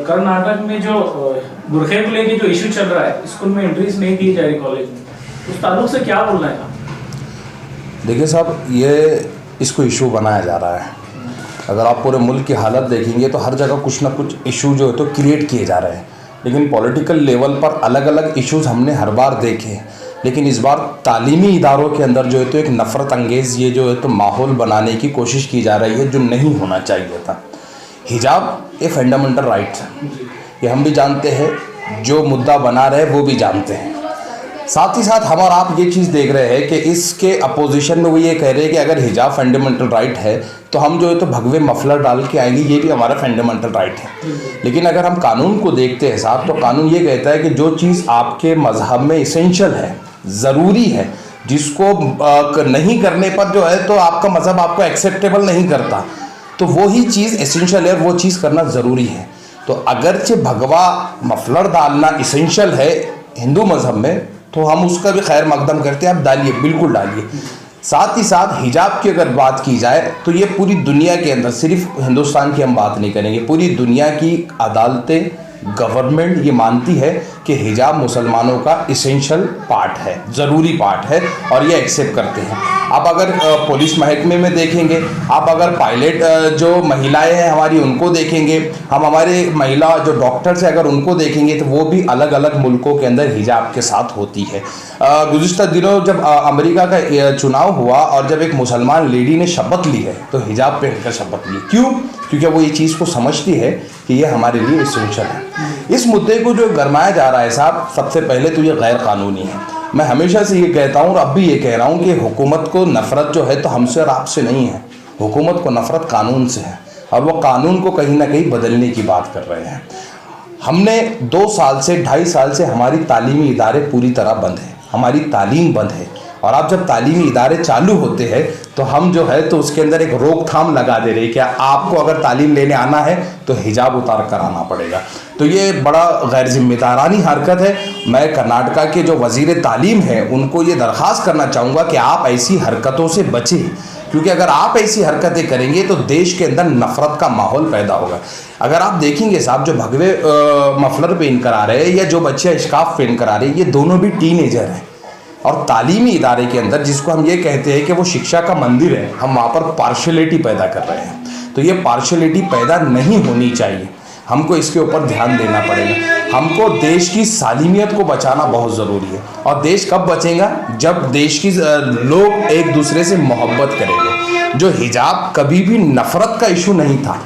कर्नाटक में जो बुरखे को लेके जो इशू चल रहा है, स्कूल में एंट्रीज नहीं दी जा रही कॉलेज में, उस ताल्लुक से क्या बोलना है? देखिए साहब, ये इसको इशू बनाया जा रहा है। अगर आप पूरे मुल्क की हालत देखेंगे तो हर जगह कुछ ना कुछ इशू जो है तो क्रिएट किए जा रहे हैं, लेकिन पॉलिटिकल लेवल पर अलग अलग इश्यूज़ हमने हर बार देखे। लेकिन इस बार तालीमी इदारों के अंदर जो है तो एक नफ़रत अंगेज़ ये जो है तो माहौल बनाने की कोशिश की जा रही है, जो नहीं होना चाहिए था। हिजाब एक फंडामेंटल राइट है, ये हम भी जानते हैं, जो मुद्दा बना रहे वो भी जानते हैं। साथ ही साथ हम और आप ये चीज़ देख रहे हैं कि इसके अपोजिशन में वो ये कह रहे हैं कि अगर हिजाब फंडामेंटल राइट है तो हम जो है तो भगवे मफलर डाल के आएंगे, ये भी हमारा फंडामेंटल राइट है। लेकिन अगर हम कानून को देखते हैं साहब, तो कानून ये कहता है कि जो चीज़ आपके मज़हब में इसेंशियल है, ज़रूरी है, जिसको नहीं करने पर जो है तो आपका मज़हब आपको एक्सेप्टेबल नहीं करता, तो वही चीज़ एसेंशियल है, वो चीज़ करना ज़रूरी है। तो अगरचे भगवा मफलर डालना इसेंशियल है हिंदू मज़हब में, तो हम उसका भी खैर मकदम करते हैं, आप डालिए, बिल्कुल डालिए। साथ ही साथ हिजाब की अगर बात की जाए तो ये पूरी दुनिया के अंदर, सिर्फ हिंदुस्तान की हम बात नहीं करेंगे, पूरी दुनिया की अदालतें, गवर्नमेंट ये मानती है कि हिजाब मुसलमानों का इसेंशियल पार्ट है, ज़रूरी पार्ट है, और ये एक्सेप्ट करते हैं। आप अगर पुलिस महकमे में देखेंगे, आप अगर पायलट जो महिलाएं हैं हमारी उनको देखेंगे, हम हमारे महिला जो डॉक्टर्स हैं अगर उनको देखेंगे, तो वो भी अलग अलग मुल्कों के अंदर हिजाब के साथ होती है। गुज़िश्ता दिनों जब अमेरिका का चुनाव हुआ और जब एक मुसलमान लेडी ने शपथ ली है तो हिजाब पहनकर शपथ ली। क्यों? क्योंकि वो ये चीज़ को समझती है कि ये हमारे लिए इसेंशियल है। इस मुद्दे को जो गरमाया जा रहा है साहब, सबसे पहले तो ये गैर कानूनी है। मैं हमेशा से ये कहता हूँ और अब भी ये कह रहा हूँ कि हुकूमत को नफ़रत जो है तो हमसे और आपसे नहीं है, हुकूमत को नफ़रत कानून से है, और वो कानून को कहीं ना कहीं बदलने की बात कर रहे हैं। हमने 2 साल से 2.5 साल से हमारी तालीमी इदारे पूरी तरह बंद है, हमारी तालीम बंद है, और आप जब तालीमी इदारे चालू होते हैं तो हम जो है तो उसके अंदर एक रोकथाम लगा दे रहे हैं कि आपको अगर तालीम लेने आना है तो हिजाब उतार कर आना पड़ेगा। तो ये बड़ा गैर जिम्मेदारानी हरकत है। मैं कर्नाटका के जो वज़ीर तालीम हैं उनको ये दरख्वास्त करना चाहूँगा कि आप ऐसी हरकतों से बचें, क्योंकि अगर आप ऐसी हरकतें करेंगे तो देश के अंदर नफ़रत का माहौल पैदा होगा। अगर आप देखेंगे साहब, जो भगवे मफलर पहन कर आ रहे हैं या जो बच्चे इश्काफ पहन कर आ रहे हैं, ये दोनों भी टीनेजर हैं, और तालीमी इदारे के अंदर जिसको हम ये कहते हैं कि वो शिक्षा का मंदिर है, हम वहाँ पर पार्शलिटी पैदा कर रहे हैं। तो ये पार्शलिटी पैदा नहीं होनी चाहिए, हमको इसके ऊपर ध्यान देना पड़ेगा। हमको देश की सालिमियत को बचाना बहुत ज़रूरी है, और देश कब बचेगा? जब देश की लोग एक दूसरे से मोहब्बत करेंगे। जो हिजाब कभी भी नफ़रत का इशू नहीं था,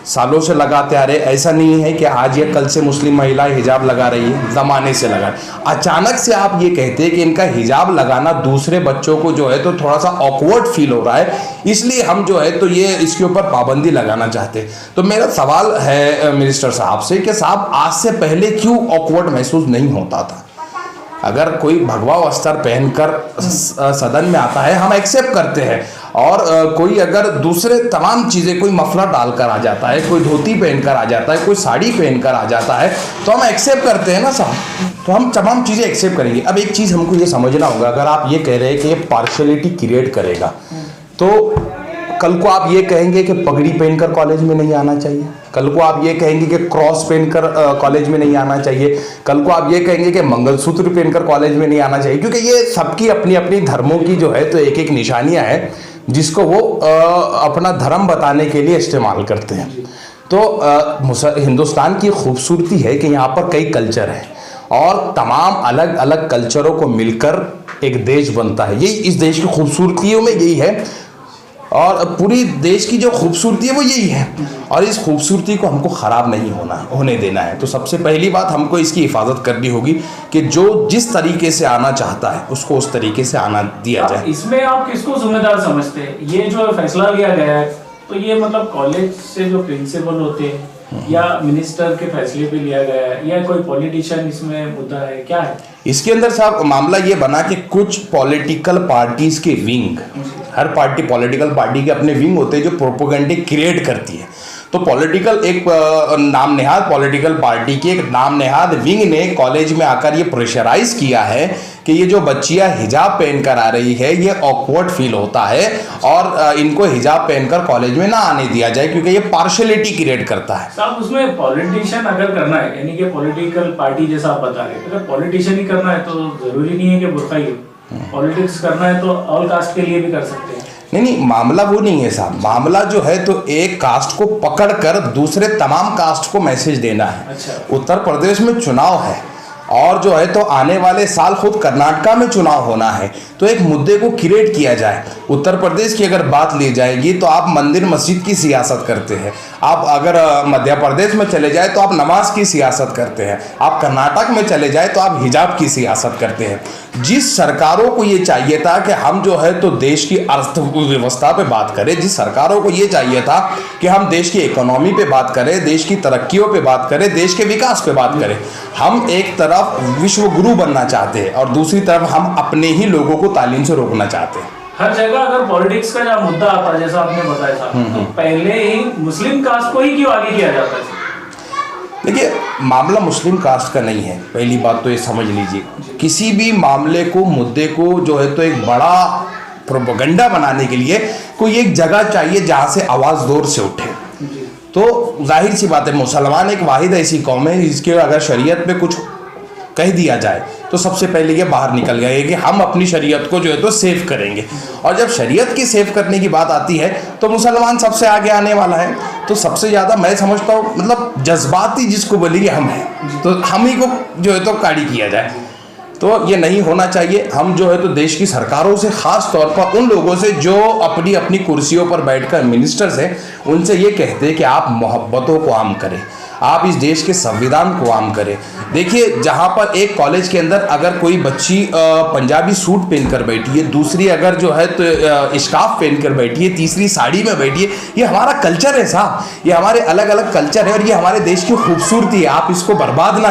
सालों से लगाते आ रहे, ऐसा नहीं है कि आज या कल से मुस्लिम महिलाएं हिजाब लगा रही है, ज़माने से लगा रही। अचानक से आप ये कहते हैं कि इनका हिजाब लगाना दूसरे बच्चों को जो है तो थोड़ा सा ऑकवर्ड फील हो रहा है, इसलिए हम जो है तो ये इसके ऊपर पाबंदी लगाना चाहते हैं। तो मेरा सवाल है मिनिस्टर साहब से कि साहब, आज से पहले क्यों ऑकवर्ड महसूस नहीं होता था? अगर कोई भगवा वस्त्र पहनकर सदन में आता है हम एक्सेप्ट करते हैं, और कोई अगर दूसरे तमाम चीज़ें, कोई मफलर डालकर आ जाता है, कोई धोती पहनकर आ जाता है, कोई साड़ी पहनकर आ जाता है, तो हम एक्सेप्ट करते हैं ना साहब, तो हम तमाम चीज़ें एक्सेप्ट करेंगे। अब एक चीज़ हमको ये समझना होगा, अगर आप ये कह रहे हैं कि ये पार्शलिटी क्रिएट करेगा, तो कल को आप ये कहेंगे कि पगड़ी पहनकर कॉलेज में नहीं आना चाहिए, कल को आप ये कहेंगे कि क्रॉस पहनकर कॉलेज में नहीं आना चाहिए, कल को आप ये कहेंगे कि मंगलसूत्र पहनकर कॉलेज में नहीं आना चाहिए, क्योंकि ये सबकी अपनी अपनी धर्मों की जो है तो एक एक निशानियां हैं जिसको वो अपना धर्म बताने के लिए इस्तेमाल करते हैं। तो हिंदुस्तान की खूबसूरती है कि यहाँ पर कई कल्चर हैं, और तमाम अलग अलग कल्चरों को मिलकर एक देश बनता है। यही इस देश की खूबसूरतियों में यही है, और पूरी देश की जो खूबसूरती है वो यही है, और इस खूबसूरती को हमको ख़राब नहीं होने देना है। तो सबसे पहली बात हमको इसकी हिफाजत करनी होगी कि जो जिस तरीके से आना चाहता है उसको उस तरीके से आना दिया जाए। इसमें आप किसको जिम्मेदार समझते हैं? ये जो फैसला लिया गया है, तो ये मतलब कॉलेज से जो प्रिंसिपल होते हैं या मिनिस्टर के फैसले पे लिया गया है, या कोई पॉलिटिशियन इसमें मुद्दा है, क्या है इसके अंदर साहब? मामला ये बना कि कुछ पॉलिटिकल पार्टीज के विंग, हर पार्टी पॉलिटिकल पार्टी के अपने विंग होते हैं जो प्रोपेगेंडा क्रिएट करती है। तो पॉलिटिकल एक नाम नेहाद पॉलिटिकल पार्टी की एक नाम नेहाद विंग ने कॉलेज में आकर ये प्रेशराइज किया है कि ये जो बच्चियां हिजाब पहनकर आ रही है ये ऑकवर्ड फील होता है और इनको हिजाब पहनकर कॉलेज में ना आने दिया जाए क्योंकि ये पार्शलिटी क्रिएट करता है। साहब उसमें पॉलिटिशियन अगर करना है यानी कि पॉलिटिकल पार्टी जैसा आप बता रहे हैं, अगर पॉलिटिशियन ही करना है तो जरूरी नहीं है कि बुर्का ही हो, पॉलिटिक्स करना है तो ऑल कास्ट के लिए भी कर सकते हैं। नहीं, मामला वो नहीं है साहब। मामला जो है तो एक कास्ट को पकड़कर दूसरे तमाम कास्ट को मैसेज देना है। अच्छा। उत्तर प्रदेश में चुनाव है और जो है तो आने वाले साल खुद कर्नाटका में चुनाव होना है, तो एक मुद्दे को क्रिएट किया जाए। उत्तर प्रदेश की अगर बात ली जाएगी तो आप मंदिर मस्जिद की सियासत करते हैं, आप अगर मध्य प्रदेश में चले जाए तो आप नमाज की सियासत करते हैं, आप कर्नाटक में चले जाए तो आप हिजाब की सियासत करते हैं। जिस सरकारों को ये चाहिए था कि हम जो है तो देश की अर्थव्यवस्था पे बात करें, जिस सरकारों को ये चाहिए था कि हम देश की इकोनॉमी पे बात करें, देश की तरक्कियों पे बात करें, देश के विकास पे बात करें, हम एक तरफ विश्व गुरु बनना चाहते हैं और दूसरी तरफ हम अपने ही लोगों को तालीम से रोकना चाहते हैं। हर जगह अगर पॉलिटिक्स का जब मुद्दा आता है जैसा आपने बताया था, तो पहले ही मुस्लिम कास्ट को ही क्यों आगे किया जाता है? देखिए, मामला मुस्लिम कास्ट का नहीं है, पहली बात तो ये समझ लीजिए। किसी भी मामले को, मुद्दे को जो है तो एक बड़ा प्रोपेगेंडा बनाने के लिए कोई एक जगह चाहिए जहाँ से आवाज़ जोर से उठे। तो जाहिर सी बात है, मुसलमान एक वाहिद ऐसी कौम है जिसके अगर शरीयत पे कुछ कह दिया जाए तो सबसे पहले ये बाहर निकल गए कि हम अपनी शरीयत को जो है तो सेव करेंगे। और जब शरीयत की सेव करने की बात आती है तो मुसलमान सबसे आगे आने वाला है। तो सबसे ज़्यादा मैं समझता हूँ मतलब जज्बाती जिसको बोलिए हम हैं, तो हम ही को जो है तो काड़ी किया जाए, तो ये नहीं होना चाहिए। हम जो है तो देश की सरकारों से, ख़ास तौर पर उन लोगों से जो अपनी अपनी कुर्सियों पर बैठकर मिनिस्टर्स हैं, उनसे ये कहते हैं कि आप मोहब्बतों को आम करें, आप इस देश के संविधान को आम करें। देखिए, जहाँ पर एक कॉलेज के अंदर अगर कोई बच्ची पंजाबी सूट पहनकर बैठी है, दूसरी अगर जो है तो स्कार्फ पहनकर बैठी है, तीसरी साड़ी में बैठी है, ये हमारा कल्चर है साहब, ये हमारे अलग अलग कल्चर है और ये हमारे देश की खूबसूरती है। आप इसको बर्बाद ना